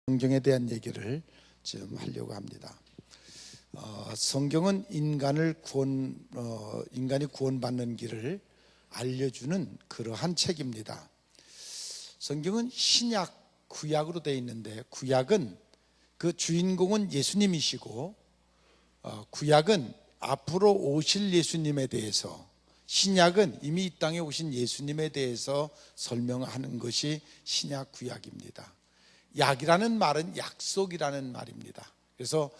성경에 대한 얘기를 지금 하려고 합니다. 성경은 인간이 구원받는 길을 알려주는 그러한 책입니다. 성경은 신약, 구약으로 되어 있는데, 구약은 그 주인공은 예수님이시고, 구약은 앞으로 오실 예수님에 대해서, 신약은 이미 이 땅에 오신 예수님에 대해서 설명하는 것이 신약, 구약입니다. 약이라는 말은 약속이라는 말입니다. 그래서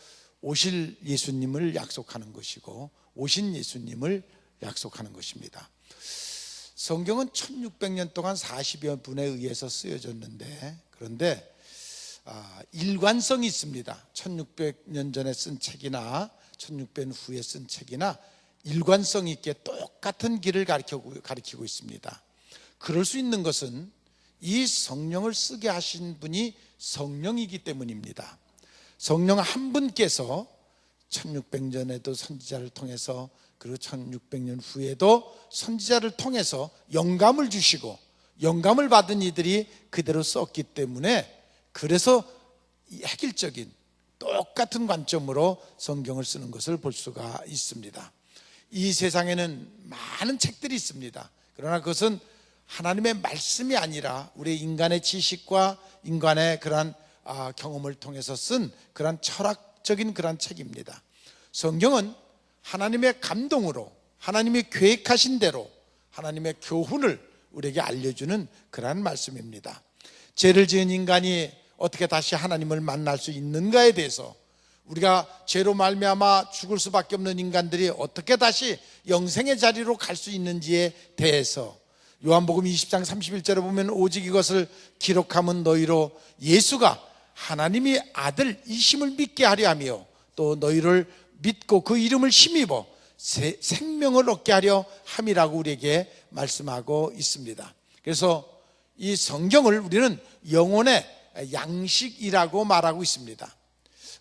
오실 예수님을 약속하는 것이고, 오신 예수님을 약속하는 것입니다. 성경은 1600년 동안 40여 분에 의해서 쓰여졌는데, 그런데 일관성이 있습니다. 1600년 전에 쓴 책이나 1600년 후에 쓴 책이나 일관성 있게 똑같은 길을 가리키고 있습니다. 그럴 수 있는 것은 이 성령을 쓰게 하신 분이 성령이기 때문입니다. 성령 한 분께서 1600년에도 선지자를 통해서, 그리고 1600년 후에도 선지자를 통해서 영감을 주시고, 영감을 받은 이들이 그대로 썼기 때문에, 그래서 획일적인 똑같은 관점으로 성경을 쓰는 것을 볼 수가 있습니다. 이 세상에는 많은 책들이 있습니다. 그러나 그것은 하나님의 말씀이 아니라 우리 인간의 지식과 인간의 그러한 경험을 통해서 쓴 그러한 철학적인 그러한 책입니다. 성경은 하나님의 감동으로, 하나님이 계획하신 대로 하나님의 교훈을 우리에게 알려주는 그러한 말씀입니다. 죄를 지은 인간이 어떻게 다시 하나님을 만날 수 있는가에 대해서, 우리가 죄로 말미암아 죽을 수밖에 없는 인간들이 어떻게 다시 영생의 자리로 갈 수 있는지에 대해서, 요한복음 20장 31절에 보면 오직 이것을 기록함은 너희로 예수가 하나님의 아들이심을 믿게 하려 하며, 또 너희를 믿고 그 이름을 힘입어 생명을 얻게 하려 함이라고 우리에게 말씀하고 있습니다. 그래서 이 성경을 우리는 영혼의 양식이라고 말하고 있습니다.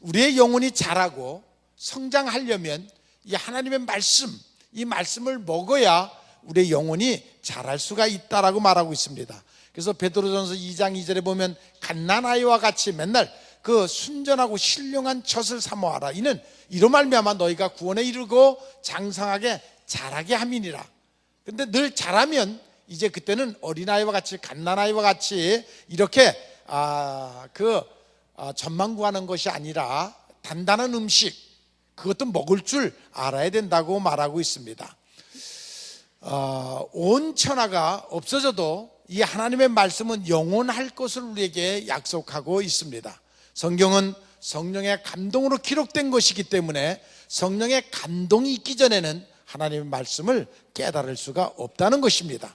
우리의 영혼이 자라고 성장하려면 이 하나님의 말씀, 이 말씀을 먹어야 우리의 영혼이 자랄 수가 있다라고 말하고 있습니다. 그래서 베드로전서 2장 2절에 보면 갓난아이와 같이 맨날 그 순전하고 신령한 젖을 사모하라. 이는 이로 말미암아 너희가 구원에 이르고 장성하게 자라게 함이니라. 근데 늘 자라면 이제 그때는 어린아이와 같이, 갓난아이와 같이 이렇게 젖만 구하는 것이 아니라 단단한 음식, 그것도 먹을 줄 알아야 된다고 말하고 있습니다. 온 천하가 없어져도 이 하나님의 말씀은 영원할 것을 우리에게 약속하고 있습니다. 성경은 성령의 감동으로 기록된 것이기 때문에 성령의 감동이 있기 전에는 하나님의 말씀을 깨달을 수가 없다는 것입니다.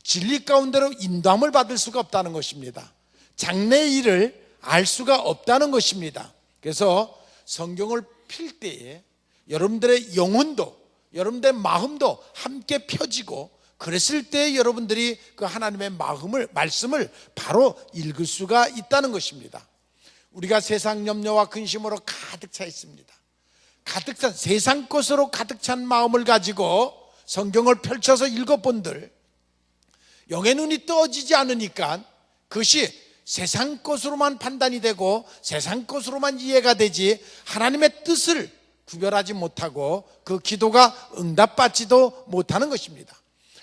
진리 가운데로 인도함을 받을 수가 없다는 것입니다. 장래의 일을 알 수가 없다는 것입니다. 그래서 성경을 필 때에 여러분들의 영혼도, 여러분들의 마음도 함께 펴지고, 그랬을 때 여러분들이 그 하나님의 말씀을 바로 읽을 수가 있다는 것입니다. 우리가 세상 염려와 근심으로 가득 차 있습니다. 가득 찬, 세상 것으로 가득 찬 마음을 가지고 성경을 펼쳐서 읽어본들, 영의 눈이 떠지지 않으니까 그것이 세상 것으로만 판단이 되고 세상 것으로만 이해가 되지, 하나님의 뜻을 구별하지 못하고 그 기도가 응답받지도 못하는 것입니다.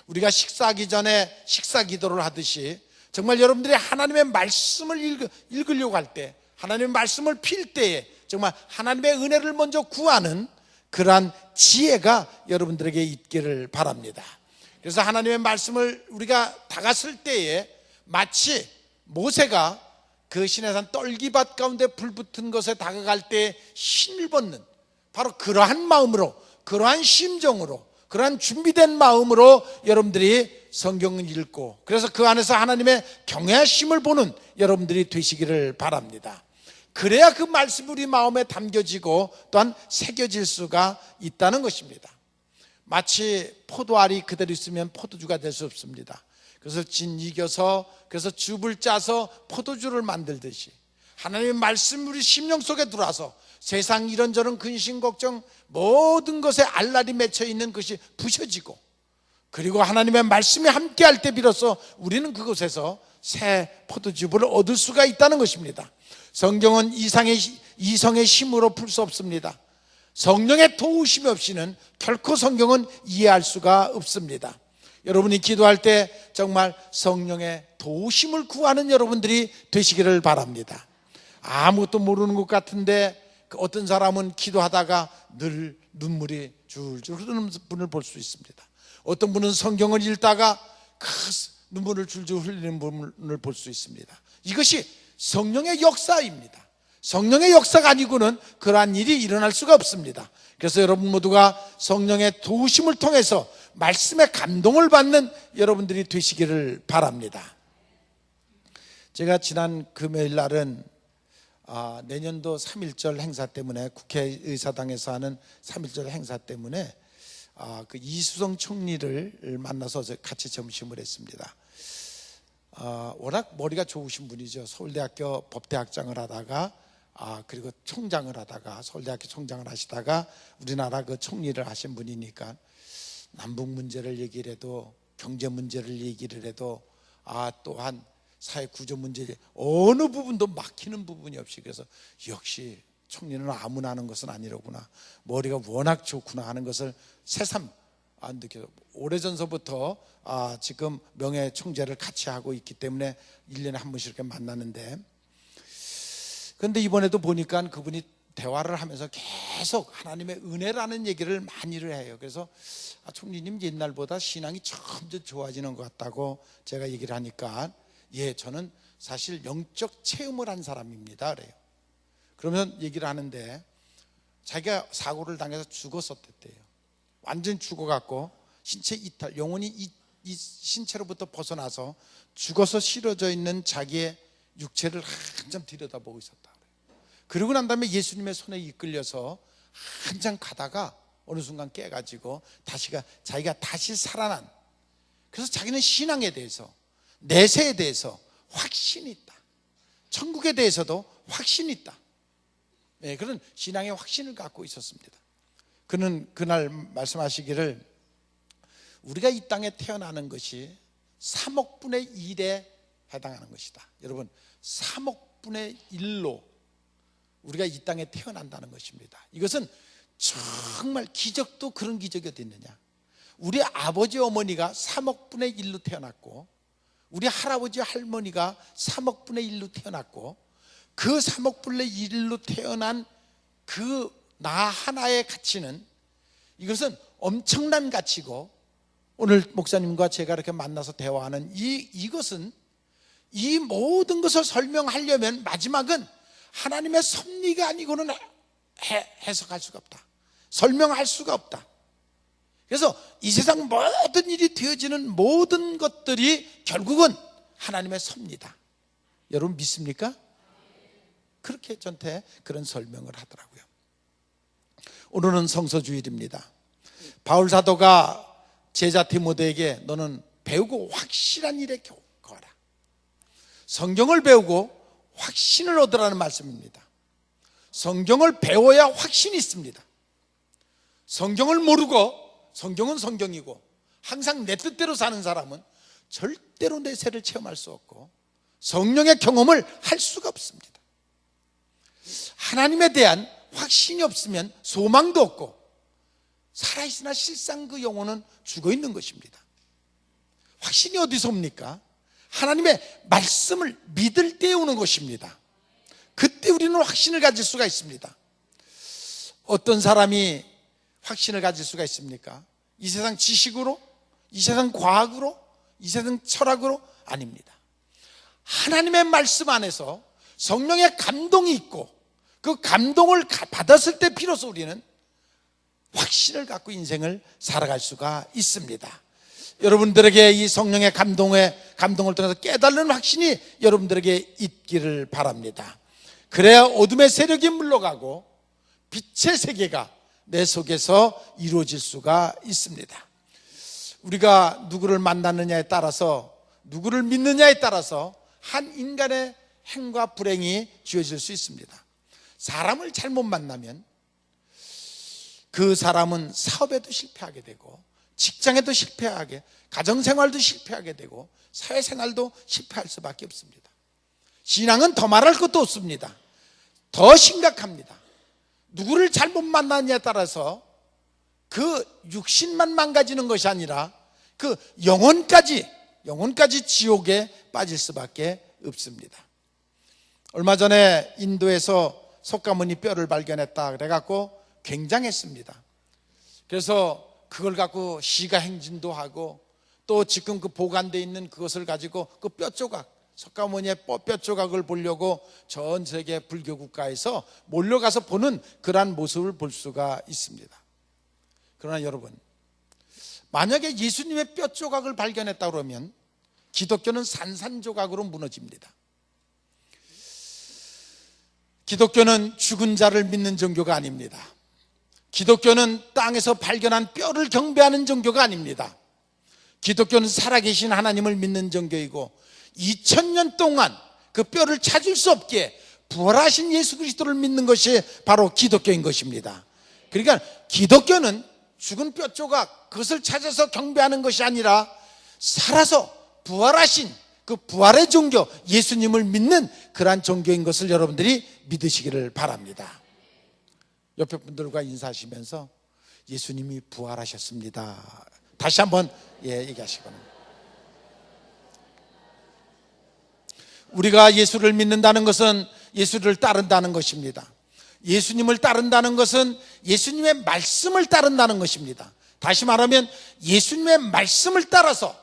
우리가 식사하기 전에 식사 기도를 하듯이, 정말 여러분들이 하나님의 말씀을 읽으려고 할 때, 하나님의 말씀을 필 때에 정말 하나님의 은혜를 먼저 구하는 그러한 지혜가 여러분들에게 있기를 바랍니다. 그래서 하나님의 말씀을 우리가 다갔을 때에 마치 모세가 그 시내산 떨기밭 가운데 불 붙은 것에 다가갈 때 힘을 받는, 바로 그러한 마음으로, 그러한 심정으로, 그러한 준비된 마음으로 여러분들이 성경을 읽고, 그래서 그 안에서 하나님의 경외하심을 보는 여러분들이 되시기를 바랍니다. 그래야 그 말씀이 우리 마음에 담겨지고 또한 새겨질 수가 있다는 것입니다. 마치 포도알이 그대로 있으면 포도주가 될 수 없습니다. 그래서 진 이겨서, 그래서 즙을 짜서 포도주를 만들듯이 하나님의 말씀이 우리 심령 속에 들어와서 세상 이런저런 근심 걱정 모든 것에 알날이 맺혀 있는 것이 부셔지고, 그리고 하나님의 말씀이 함께할 때 비로소 우리는 그곳에서 새 포도즙을 얻을 수가 있다는 것입니다. 성경은 이성의 힘으로 풀 수 없습니다. 성령의 도우심이 없이는 결코 성경은 이해할 수가 없습니다. 여러분이 기도할 때 정말 성령의 도우심을 구하는 여러분들이 되시기를 바랍니다. 아무것도 모르는 것 같은데 어떤 사람은 기도하다가 늘 눈물이 줄줄 흐르는 분을 볼 수 있습니다. 어떤 분은 성경을 읽다가 눈물을 줄줄 흘리는 분을 볼 수 있습니다. 이것이 성령의 역사입니다. 성령의 역사가 아니고는 그러한 일이 일어날 수가 없습니다. 그래서 여러분 모두가 성령의 도우심을 통해서 말씀의 감동을 받는 여러분들이 되시기를 바랍니다. 제가 지난 금요일 날은 내년도 3.1절 행사 때문에 국회의사당에서 하는 3.1절 행사 때문에 그 이수성 총리를 만나서 같이 점심을 했습니다. 워낙 머리가 좋으신 분이죠. 서울대학교 법대학장을 하다가 그리고 총장을 하다가 서울대학교 총장을 하시다가 우리나라 그 총리를 하신 분이니까 남북 문제를 얘기를 해도 경제 문제를 얘기를 해도 또한 사회 구조 문제 어느 부분도 막히는 부분이 없이 그래서 역시 총리는 아무나 하는 것은 아니로구나. 머리가 워낙 좋구나 하는 것을 새삼 느껴요. 오래전서부터 지금 명예총재를 같이 하고 있기 때문에 1년에 한 번씩 이렇게 만나는데 그런데 이번에도 보니까 그분이 대화를 하면서 계속 하나님의 은혜라는 얘기를 많이를 해요. 그래서 총리님 옛날보다 신앙이 점점 좋아지는 것 같다고 제가 얘기를 하니까 저는 사실 영적 체험을 한 사람입니다 그래요. 그러면 얘기를 하는데 자기가 사고를 당해서 죽었었대요. 완전 죽어갖고 신체 이탈, 영혼이 이 신체로부터 벗어나서 죽어서 실어져 있는 자기의 육체를 한참 들여다보고 있었다 그래요. 그러고 난 다음에 예수님의 손에 이끌려서 한참 가다가 어느 순간 깨가지고 자기가 다시 살아난, 그래서 자기는 신앙에 대해서, 내세에 대해서 확신이 있다. 천국에 대해서도 확신이 있다. 그런 신앙의 확신을 갖고 있었습니다. 그는 그날 말씀하시기를 우리가 이 땅에 태어나는 것이 3억 분의 1에 해당하는 것이다. 여러분 3억 분의 1로 우리가 이 땅에 태어난다는 것입니다. 이것은 정말 기적도 그런 기적이 어디 있느냐. 우리 아버지 어머니가 3억 분의 1로 태어났고 우리 할아버지 할머니가 3억 분의 1로 태어났고 그 3억 분의 1로 태어난 그 나 하나의 가치는 이것은 엄청난 가치고 오늘 목사님과 제가 이렇게 만나서 대화하는 이것은 이 모든 것을 설명하려면 마지막은 하나님의 섭리가 아니고는 해석할 수가 없다. 설명할 수가 없다. 그래서 이 세상 모든 일이 되어지는 모든 것들이 결국은 하나님의 섭리다. 여러분 믿습니까? 그렇게 저한테 그런 설명을 하더라고요. 오늘은 성서주일입니다. 바울 사도가 제자 디모데에게 너는 배우고 확실한 일에 거하라. 성경을 배우고 확신을 얻으라는 말씀입니다. 성경을 배워야 확신이 있습니다. 성경을 모르고 성경은 성경이고 항상 내 뜻대로 사는 사람은 절대로 내 세를 체험할 수 없고 성령의 경험을 할 수가 없습니다. 하나님에 대한 확신이 없으면 소망도 없고 살아있으나 실상 그 영혼은 죽어있는 것입니다. 확신이 어디서 옵니까? 하나님의 말씀을 믿을 때 오는 것입니다. 그때 우리는 확신을 가질 수가 있습니다. 어떤 사람이 확신을 가질 수가 있습니까? 이 세상 지식으로? 이 세상 과학으로? 이 세상 철학으로? 아닙니다. 하나님의 말씀 안에서 성령의 감동이 있고 그 감동을 받았을 때 비로소 우리는 확신을 갖고 인생을 살아갈 수가 있습니다. 여러분들에게 이 성령의 감동을 통해서 깨달는 확신이 여러분들에게 있기를 바랍니다. 그래야 어둠의 세력이 물러가고 빛의 세계가 내 속에서 이루어질 수가 있습니다. 우리가 누구를 만나느냐에 따라서, 누구를 믿느냐에 따라서 한 인간의 행과 불행이 지어질 수 있습니다. 사람을 잘못 만나면 그 사람은 사업에도 실패하게 되고 직장에도 실패하게, 가정생활도 실패하게 되고 사회생활도 실패할 수밖에 없습니다. 신앙은 더 말할 것도 없습니다. 더 심각합니다. 누구를 잘못 만나느냐에 따라서 그 육신만 망가지는 것이 아니라 그 영혼까지 지옥에 빠질 수밖에 없습니다. 얼마 전에 인도에서 석가모니 뼈를 발견했다 그래갖고 굉장했습니다. 그래서 그걸 갖고 시가 행진도 하고 또 지금 그 보관되어 있는 그것을 가지고 그 뼈 조각, 석가모니의 뼈 조각을 보려고 전 세계 불교 국가에서 몰려가서 보는 그러한 모습을 볼 수가 있습니다. 그러나 여러분, 만약에 예수님의 뼈 조각을 발견했다 그러면 기독교는 산산조각으로 무너집니다. 기독교는 죽은 자를 믿는 종교가 아닙니다. 기독교는 땅에서 발견한 뼈를 경배하는 종교가 아닙니다. 기독교는 살아계신 하나님을 믿는 종교이고 2000년 동안 그 뼈를 찾을 수 없게 부활하신 예수 그리스도를 믿는 것이 바로 기독교인 것입니다. 그러니까 기독교는 죽은 뼈 조각, 그것을 찾아서 경배하는 것이 아니라 살아서 부활하신 그 부활의 종교, 예수님을 믿는 그러한 종교인 것을 여러분들이 믿으시기를 바랍니다. 옆에 분들과 인사하시면서 예수님이 부활하셨습니다. 다시 한번 얘기하시거나. 우리가 예수를 믿는다는 것은 예수를 따른다는 것입니다. 예수님을 따른다는 것은 예수님의 말씀을 따른다는 것입니다. 다시 말하면 예수님의 말씀을 따라서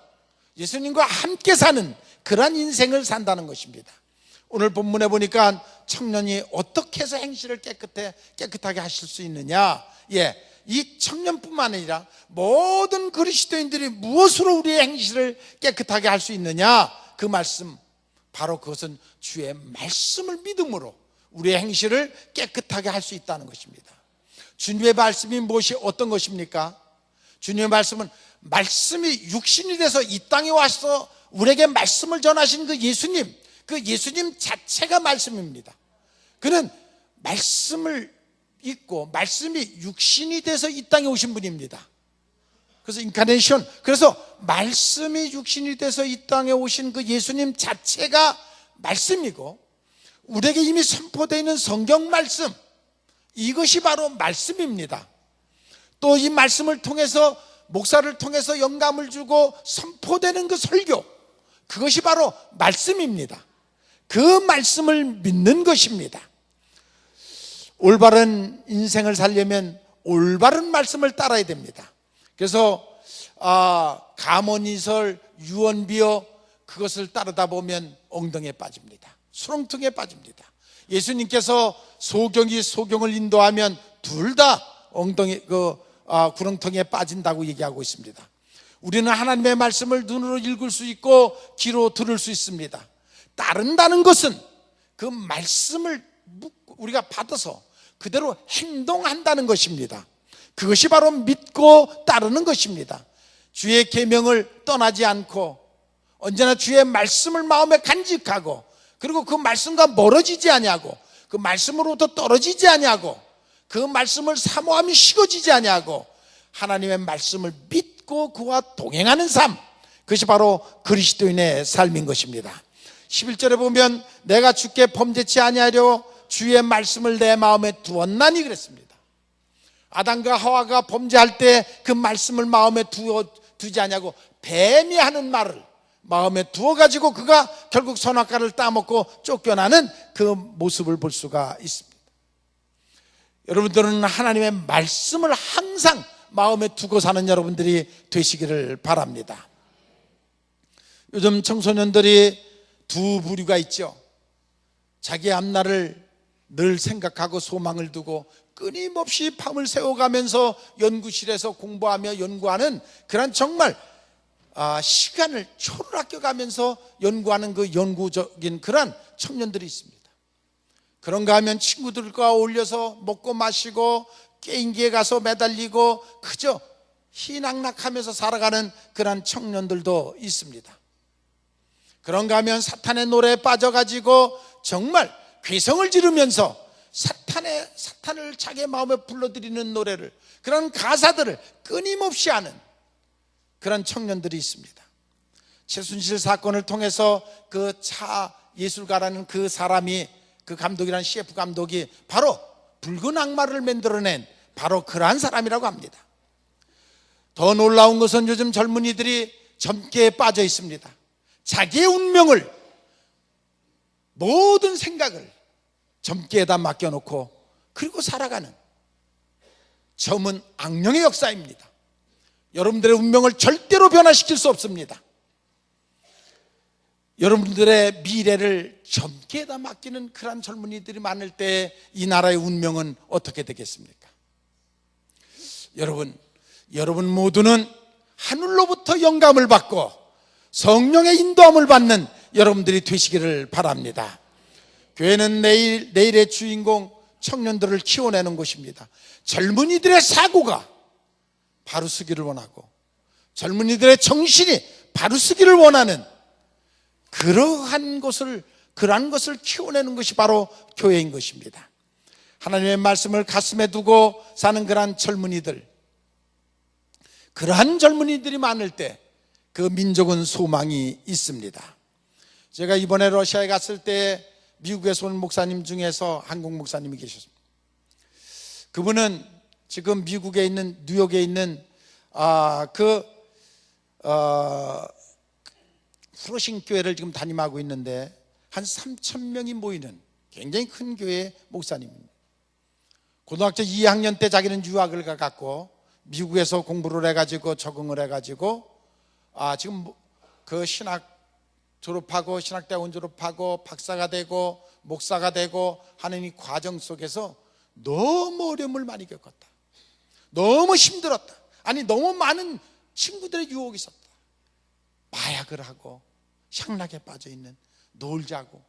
예수님과 함께 사는 그러한 인생을 산다는 것입니다. 오늘 본문에 보니까 청년이 어떻게 해서 행실을 깨끗하게 하실 수 있느냐, 이 청년뿐만 아니라 모든 그리스도인들이 무엇으로 우리의 행실을 깨끗하게 할 수 있느냐, 그 말씀, 바로 그것은 주의 말씀을 믿음으로 우리의 행실을 깨끗하게 할 수 있다는 것입니다. 주님의 말씀이 무엇이 어떤 것입니까? 주님의 말씀은 말씀이 육신이 돼서 이 땅에 와서 우리에게 말씀을 전하신 그 예수님 자체가 말씀입니다. 그는 말씀을 있고 말씀이 육신이 돼서 이 땅에 오신 분입니다. 그래서 인카네이션, 그래서 말씀이 육신이 돼서 이 땅에 오신 그 예수님 자체가 말씀이고 우리에게 이미 선포되어 있는 성경 말씀, 이것이 바로 말씀입니다. 또 이 말씀을 통해서 목사를 통해서 영감을 주고 선포되는 그 설교, 그것이 바로 말씀입니다. 그 말씀을 믿는 것입니다. 올바른 인생을 살려면 올바른 말씀을 따라야 됩니다. 그래서 가모니설, 유언비어, 그것을 따르다 보면 엉덩이에 빠집니다. 수렁통에 빠집니다. 예수님께서 소경을 인도하면 둘 다 구렁텅이에 빠진다고 얘기하고 있습니다. 우리는 하나님의 말씀을 눈으로 읽을 수 있고 귀로 들을 수 있습니다. 따른다는 것은 그 말씀을 우리가 받아서 그대로 행동한다는 것입니다. 그것이 바로 믿고 따르는 것입니다. 주의 계명을 떠나지 않고 언제나 주의 말씀을 마음에 간직하고, 그리고 그 말씀과 멀어지지 아니하고, 그 말씀으로부터 떨어지지 아니하고, 그 말씀을 사모함이 식어지지 아니하고 하나님의 말씀을 믿고 그와 동행하는 삶, 그것이 바로 그리스도인의 삶인 것입니다. 11절에 보면 내가 주께 범죄치 아니하려 주의 말씀을 내 마음에 두었나니 그랬습니다. 아담과 하와가 범죄할 때 그 말씀을 마음에 두지 않냐고 뱀이 하는 말을 마음에 두어가지고 그가 결국 선악과를 따먹고 쫓겨나는 그 모습을 볼 수가 있습니다. 여러분들은 하나님의 말씀을 항상 마음에 두고 사는 여러분들이 되시기를 바랍니다. 요즘 청소년들이 두 부류가 있죠. 자기 앞날을 늘 생각하고 소망을 두고 끊임없이 밤을 새워가면서 연구실에서 공부하며 연구하는 그런 정말 시간을 초를 아껴가면서 연구하는 그 연구적인 그런 청년들이 있습니다. 그런가 하면 친구들과 어울려서 먹고 마시고 게임기에 가서 매달리고 그저 희낙낙하면서 살아가는 그런 청년들도 있습니다. 그런가 하면 사탄의 노래에 빠져가지고 정말 괴성을 지르면서 사탄을 자기의 마음에 불러들이는 노래를, 그런 가사들을 끊임없이 하는 그런 청년들이 있습니다. 최순실 사건을 통해서 그 차 예술가라는 그 사람이, 그 감독이라는 CF 감독이 바로 붉은 악마를 만들어낸 바로 그러한 사람이라고 합니다. 더 놀라운 것은 요즘 젊은이들이 젊게 빠져 있습니다. 자기의 운명을, 모든 생각을 젊게에다 맡겨놓고 그리고 살아가는 젊은 악령의 역사입니다. 여러분들의 운명을 절대로 변화시킬 수 없습니다. 여러분들의 미래를 젊게에다 맡기는 그런 젊은이들이 많을 때 이 나라의 운명은 어떻게 되겠습니까? 여러분 모두는 하늘로부터 영감을 받고 성령의 인도함을 받는 여러분들이 되시기를 바랍니다. 교회는 내일의 주인공 청년들을 키워내는 곳입니다. 젊은이들의 사고가 바로 서기를 원하고 젊은이들의 정신이 바로 서기를 원하는 그러한 것을 키워내는 것이 바로 교회인 것입니다. 하나님의 말씀을 가슴에 두고 사는 그러한 젊은이들, 그러한 젊은이들이 많을 때 그 민족은 소망이 있습니다. 제가 이번에 러시아에 갔을 때 미국에서 온 목사님 중에서 한국 목사님이 계셨습니다. 그분은 지금 미국에 있는, 뉴욕에 있는 프로싱 교회를 지금 담임하고 있는데 한 3,000명이 모이는 굉장히 큰 교회의 목사님입니다. 고등학교 2학년 때 자기는 유학을 가갖고 미국에서 공부를 해가지고 적응을 해가지고 지금 그 신학 졸업하고 신학대학원 졸업하고 박사가 되고 목사가 되고 하는 이 과정 속에서 너무 어려움을 많이 겪었다. 너무 힘들었다. 아니 너무 많은 친구들의 유혹이 있었다. 마약을 하고 향락에 빠져있는, 놀자고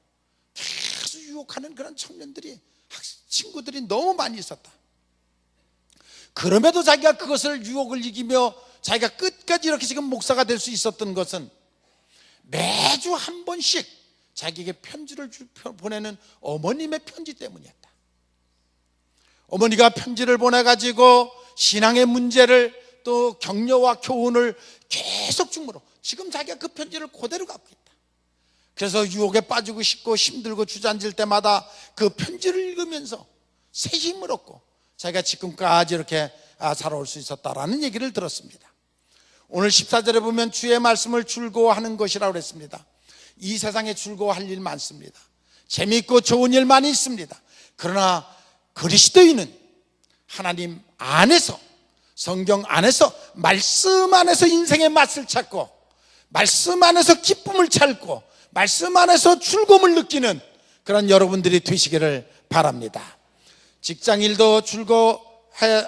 계속 유혹하는 그런 청년들이, 친구들이 너무 많이 있었다. 그럼에도 자기가 그것을 유혹을 이기며 자기가 끝까지 이렇게 지금 목사가 될 수 있었던 것은 매주 한 번씩 자기에게 편지를 보내는 어머님의 편지 때문이었다. 어머니가 편지를 보내가지고 신앙의 문제를 또 격려와 교훈을 계속 주므로 지금 자기가 그 편지를 그대로 갖고 있다. 그래서 유혹에 빠지고 싶고 힘들고 주저앉을 때마다 그 편지를 읽으면서 새 힘을 얻고 자기가 지금까지 이렇게 살아올 수 있었다라는 얘기를 들었습니다. 오늘 14절에 보면 주의 말씀을 즐거워하는 것이라고 그랬습니다. 이 세상에 즐거워할 일 많습니다. 재미있고 좋은 일 많이 있습니다. 그러나 그리스도인은 하나님 안에서, 성경 안에서, 말씀 안에서 인생의 맛을 찾고 말씀 안에서 기쁨을 찾고 말씀 안에서 즐거움을 느끼는 그런 여러분들이 되시기를 바랍니다. 직장일도 즐거워할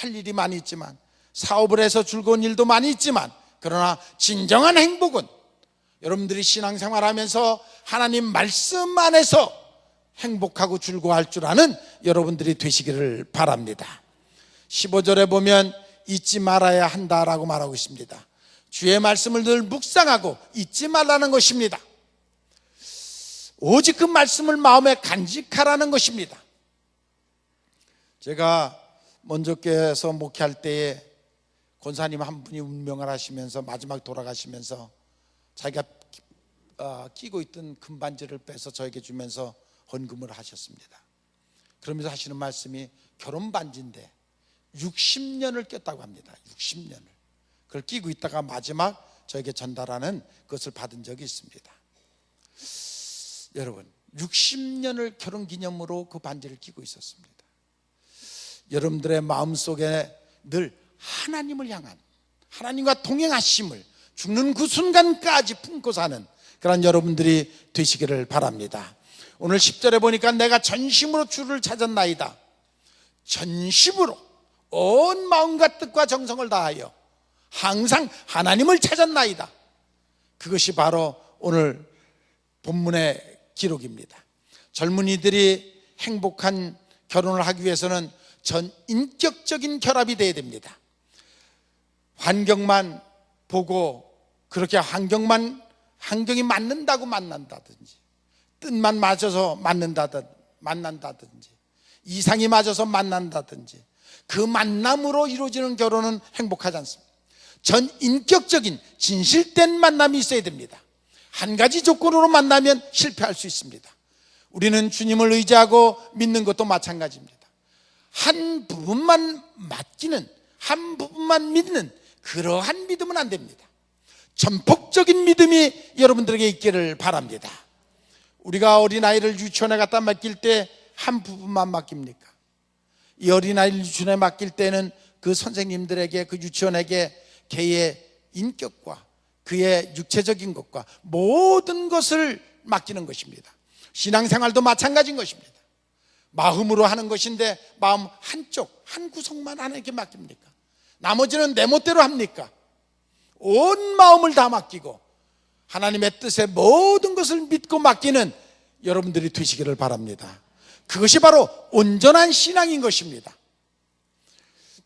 일이 많이 있지만, 사업을 해서 즐거운 일도 많이 있지만, 그러나 진정한 행복은 여러분들이 신앙생활하면서 하나님 말씀 안에서 행복하고 즐거워할 줄 아는 여러분들이 되시기를 바랍니다. 15절에 보면 잊지 말아야 한다라고 말하고 있습니다. 주의 말씀을 늘 묵상하고 잊지 말라는 것입니다. 오직 그 말씀을 마음에 간직하라는 것입니다. 제가 먼저께서 목회할 때에 권사님 한 분이 운명을 하시면서 마지막 돌아가시면서 자기가 끼고 있던 금반지를 빼서 저에게 주면서 헌금을 하셨습니다. 그러면서 하시는 말씀이 결혼 반지인데 60년을 꼈다고 합니다. 60년을. 그걸 끼고 있다가 마지막 저에게 전달하는 것을 받은 적이 있습니다. 여러분, 60년을 결혼기념으로 그 반지를 끼고 있었습니다. 여러분들의 마음속에 늘 하나님을 향한, 하나님과 동행하심을 죽는 그 순간까지 품고 사는 그런 여러분들이 되시기를 바랍니다. 오늘 10절에 보니까 내가 전심으로 주를 찾았나이다. 전심으로 온 마음과 뜻과 정성을 다하여 항상 하나님을 찾았나이다. 그것이 바로 오늘 본문의 기록입니다. 젊은이들이 행복한 결혼을 하기 위해서는 전 인격적인 결합이 되어야 됩니다. 환경만 보고 그렇게 환경이 맞는다고 만난다든지, 뜻만 맞아서 만난다든지, 이상이 맞아서 만난다든지, 그 만남으로 이루어지는 결혼은 행복하지 않습니다. 전 인격적인 진실된 만남이 있어야 됩니다. 한 가지 조건으로 만나면 실패할 수 있습니다. 우리는 주님을 의지하고 믿는 것도 마찬가지입니다. 한 부분만 맡기는, 한 부분만 믿는 그러한 믿음은 안 됩니다. 전폭적인 믿음이 여러분들에게 있기를 바랍니다. 우리가 어린아이를 유치원에 갖다 맡길 때 한 부분만 맡깁니까? 이 어린아이를 유치원에 맡길 때는 그 선생님들에게, 그 유치원에게 걔의 인격과 그의 육체적인 것과 모든 것을 맡기는 것입니다. 신앙생활도 마찬가지인 것입니다. 마음으로 하는 것인데 마음 한쪽, 한 구석만 하나님께 맡깁니까? 나머지는 내 멋대로 합니까? 온 마음을 다 맡기고 하나님의 뜻에 모든 것을 믿고 맡기는 여러분들이 되시기를 바랍니다. 그것이 바로 온전한 신앙인 것입니다.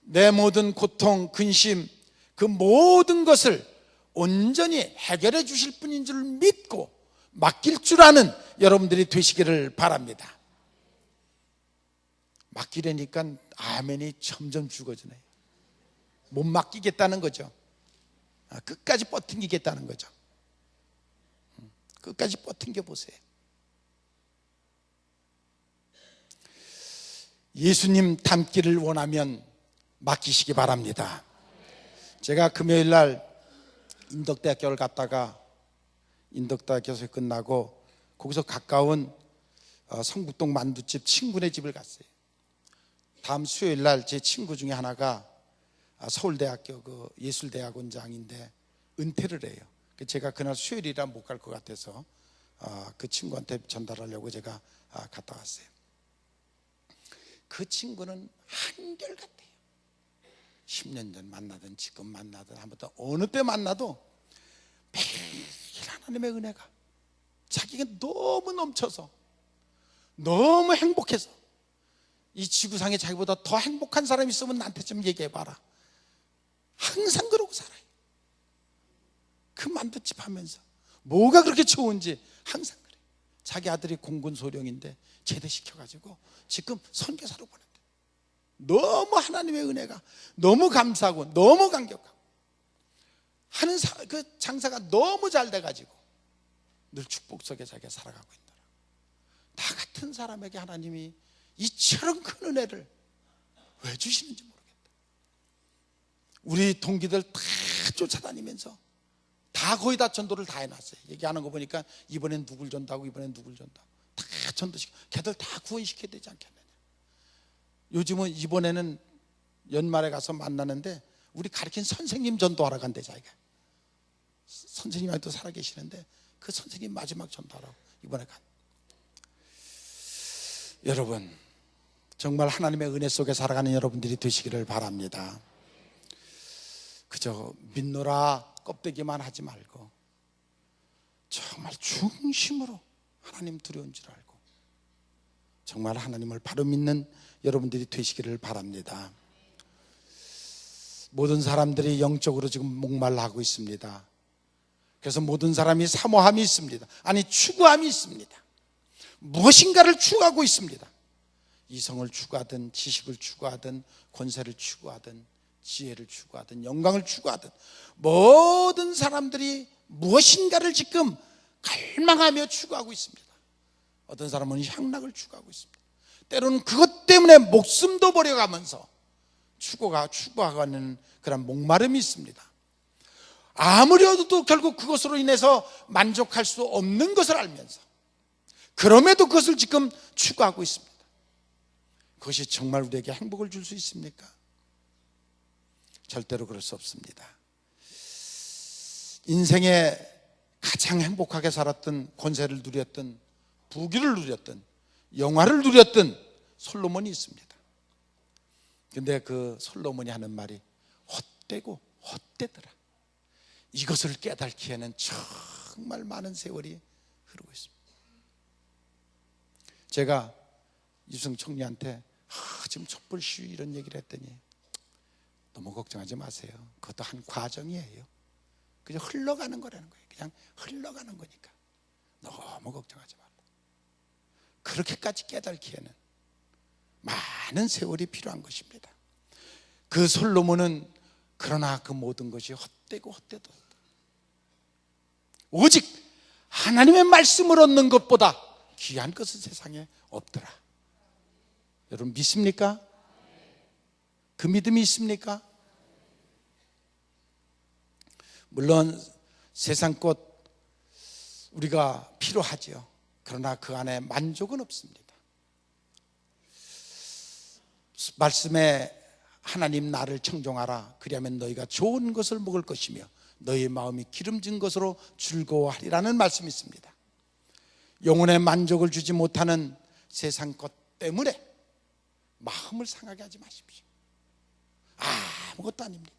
내 모든 고통, 근심, 그 모든 것을 온전히 해결해 주실 분인 줄 믿고 맡길 줄 아는 여러분들이 되시기를 바랍니다. 맡기려니까 아멘이 점점 죽어지네요. 못 맡기겠다는 거죠. 끝까지 버팅기겠다는 거죠. 끝까지 버팅겨 보세요. 예수님 닮기를 원하면 맡기시기 바랍니다. 제가 금요일 날 인덕대학교를 갔다가 인덕대학교 교수 끝나고 거기서 가까운 성북동 만두집 친구네 집을 갔어요. 다음 수요일 날 제 친구 중에 하나가 서울대학교 그 예술대학원장인데 은퇴를 해요. 제가 그날 수요일이라 못 갈 것 같아서 그 친구한테 전달하려고 제가 갔다 왔어요. 그 친구는 한결같아요. 10년 전 만나든 지금 만나든 한번 어느 때 만나도 매일 하나님의 은혜가 자기가 너무 넘쳐서 너무 행복해서 이 지구상에 자기보다 더 행복한 사람이 있으면 나한테 좀 얘기해봐라. 항상 그러고 살아요. 그 만두집 하면서 뭐가 그렇게 좋은지 항상 그래요. 자기 아들이 공군 소령인데 제대시켜가지고 지금 선교사로 보낸대. 너무 하나님의 은혜가 너무 감사하고 너무 감격하고 하는 그 장사가 너무 잘 돼가지고 늘 축복 속에 자기가 살아가고 있더라. 나 같은 사람에게 하나님이 이처럼 큰 은혜를 왜 주시는지 모르겠다. 우리 동기들 다 쫓아다니면서 다 거의 다 전도를 다 해놨어요. 얘기하는 거 보니까 이번엔 누굴 전도하고 이번엔 누굴 전도하고 다 전도시켜. 걔들 다 구원시켜야 되지 않겠느냐. 요즘은 이번에는 연말에 가서 만나는데 우리 가르친 선생님 전도하러 간대. 자기가 선생님이 또 살아계시는데 그 선생님 마지막 전도하러 이번에 간. 여러분 정말 하나님의 은혜 속에 살아가는 여러분들이 되시기를 바랍니다. 그저 믿노라 껍데기만 하지 말고 정말 중심으로 하나님 두려운 줄 알고 정말 하나님을 바로 믿는 여러분들이 되시기를 바랍니다. 모든 사람들이 영적으로 지금 목말라 하고 있습니다. 그래서 모든 사람이 사모함이 있습니다. 아니 추구함이 있습니다. 무엇인가를 추구하고 있습니다. 이성을 추구하든 지식을 추구하든 권세를 추구하든 지혜를 추구하든 영광을 추구하든 모든 사람들이 무엇인가를 지금 갈망하며 추구하고 있습니다. 어떤 사람은 향락을 추구하고 있습니다. 때로는 그것 때문에 목숨도 버려가면서 추구하는 그런 목마름이 있습니다. 아무리 얻어도 결국 그것으로 인해서 만족할 수 없는 것을 알면서 그럼에도 그것을 지금 추구하고 있습니다. 그것이 정말 우리에게 행복을 줄 수 있습니까? 절대로 그럴 수 없습니다. 인생에 가장 행복하게 살았던, 권세를 누렸던, 부귀를 누렸던, 영화를 누렸던 솔로몬이 있습니다. 근데 그 솔로몬이 하는 말이 헛되고 헛되더라. 이것을 깨닫기에는 정말 많은 세월이 흐르고 있습니다. 제가 유승 총리한테 지금 촛불 시위 이런 얘기를 했더니 너무 걱정하지 마세요. 그것도 한 과정이에요. 그냥 흘러가는 거라는 거예요. 그냥 흘러가는 거니까 너무 걱정하지 말라. 그렇게까지 깨닫기에는 많은 세월이 필요한 것입니다. 그 솔로몬은 그러나 그 모든 것이 헛되고 헛되다. 오직 하나님의 말씀을 얻는 것보다 귀한 것은 세상에 없더라. 여러분 믿습니까? 그 믿음이 있습니까? 물론 세상 것 우리가 필요하지요. 그러나 그 안에 만족은 없습니다. 말씀에 하나님 나를 청종하라. 그리하면 너희가 좋은 것을 먹을 것이며 너희의 마음이 기름진 것으로 즐거워하리라는 말씀이 있습니다. 영혼의 만족을 주지 못하는 세상 것 때문에 마음을 상하게 하지 마십시오. 아무것도 아닙니다.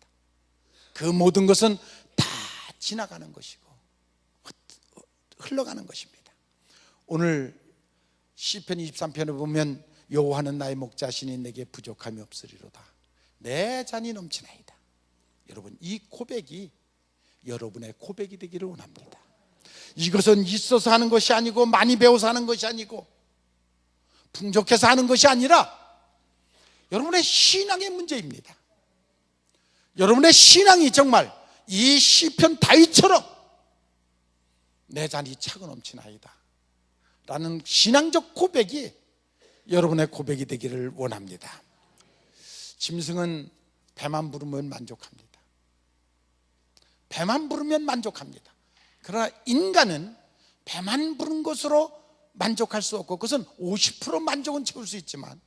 그 모든 것은 다 지나가는 것이고 흘러가는 것입니다. 오늘 시편 23편을 보면 여호와는 나의 목자시니 내게 부족함이 없으리로다. 내 잔이 넘치나이다. 여러분 이 고백이 여러분의 고백이 되기를 원합니다. 이것은 있어서 하는 것이 아니고 많이 배워서 하는 것이 아니고 풍족해서 하는 것이 아니라 여러분의 신앙의 문제입니다. 여러분의 신앙이 정말 이 시편 다윗처럼 내 잔이 차고 넘치나이다 라는 신앙적 고백이 여러분의 고백이 되기를 원합니다. 짐승은 배만 부르면 만족합니다. 배만 부르면 만족합니다. 그러나 인간은 배만 부른 것으로 만족할 수 없고 그것은 50% 만족은 채울 수 있지만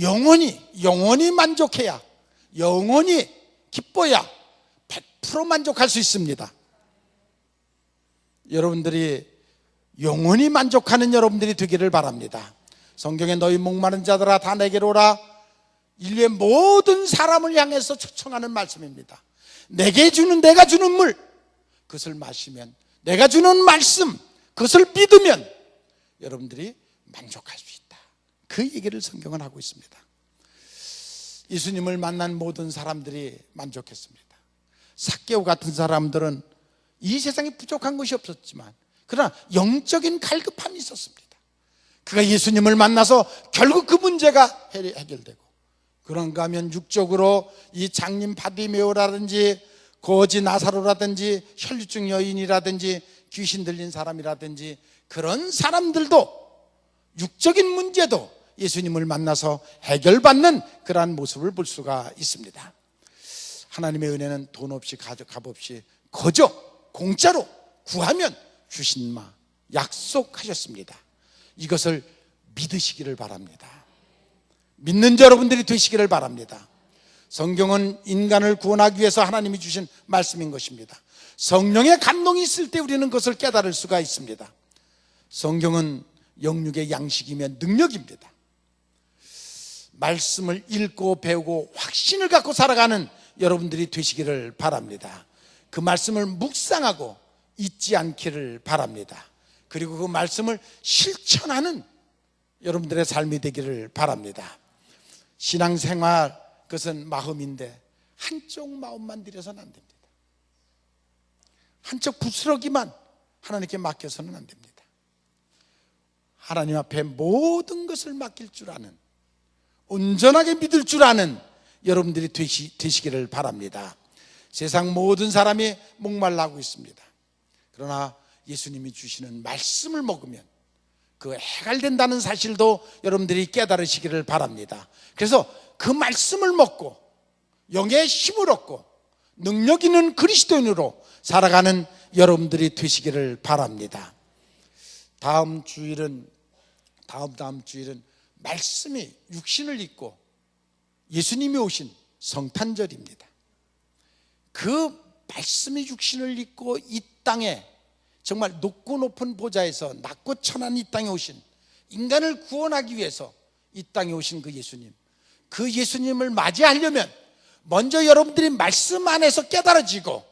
영원히 만족해야, 영원히 기뻐야 100% 만족할 수 있습니다. 여러분들이 영원히 만족하는 여러분들이 되기를 바랍니다. 성경에 너희 목마른 자들아 다 내게로 오라. 인류의 모든 사람을 향해서 초청하는 말씀입니다. 내가 주는 물, 그것을 마시면, 내가 주는 말씀, 그것을 믿으면 여러분들이 만족할 수 있다. 그 얘기를 성경은 하고 있습니다. 예수님을 만난 모든 사람들이 만족했습니다. 삭개오 같은 사람들은 이 세상에 부족한 것이 없었지만 그러나 영적인 갈급함이 있었습니다. 그가 예수님을 만나서 결국 그 문제가 해결되고, 그런가 하면 육적으로 이 장님 바디메오라든지 거지 나사로라든지 혈류증 여인이라든지 귀신 들린 사람이라든지 그런 사람들도 육적인 문제도 예수님을 만나서 해결받는 그러한 모습을 볼 수가 있습니다. 하나님의 은혜는 돈 없이 값 없이 거저 공짜로 구하면 주신마 약속하셨습니다. 이것을 믿으시기를 바랍니다. 믿는 여러분들이 되시기를 바랍니다. 성경은 인간을 구원하기 위해서 하나님이 주신 말씀인 것입니다. 성령의 감동이 있을 때 우리는 그것을 깨달을 수가 있습니다. 성경은 영육의 양식이며 능력입니다. 말씀을 읽고 배우고 확신을 갖고 살아가는 여러분들이 되시기를 바랍니다. 그 말씀을 묵상하고 잊지 않기를 바랍니다. 그리고 그 말씀을 실천하는 여러분들의 삶이 되기를 바랍니다. 신앙생활, 그것은 마음인데 한쪽 마음만 들여서는 안 됩니다. 한쪽 부스러기만 하나님께 맡겨서는 안 됩니다. 하나님 앞에 모든 것을 맡길 줄 아는, 온전하게 믿을 줄 아는 여러분들이 되시기를 바랍니다. 세상 모든 사람이 목말라하고 있습니다. 그러나 예수님이 주시는 말씀을 먹으면 그 해결된다는 사실도 여러분들이 깨달으시기를 바랍니다. 그래서 그 말씀을 먹고 영의 힘을 얻고 능력 있는 그리스도인으로 살아가는 여러분들이 되시기를 바랍니다. 다음 주일은 말씀이 육신을 입고 예수님이 오신 성탄절입니다. 그 말씀이 육신을 입고 이 땅에 정말 높고 높은 보좌에서 낮고 천한 이 땅에 오신, 인간을 구원하기 위해서 이 땅에 오신 그 예수님, 그 예수님을 맞이하려면 먼저 여러분들이 말씀 안에서 깨달아지고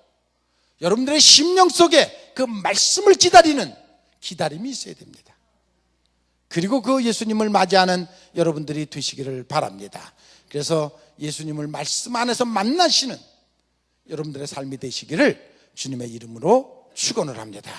여러분들의 심령 속에 그 말씀을 기다리는 기다림이 있어야 됩니다. 그리고 그 예수님을 맞이하는 여러분들이 되시기를 바랍니다. 그래서 예수님을 말씀 안에서 만나시는 여러분들의 삶이 되시기를 주님의 이름으로 축원을 합니다.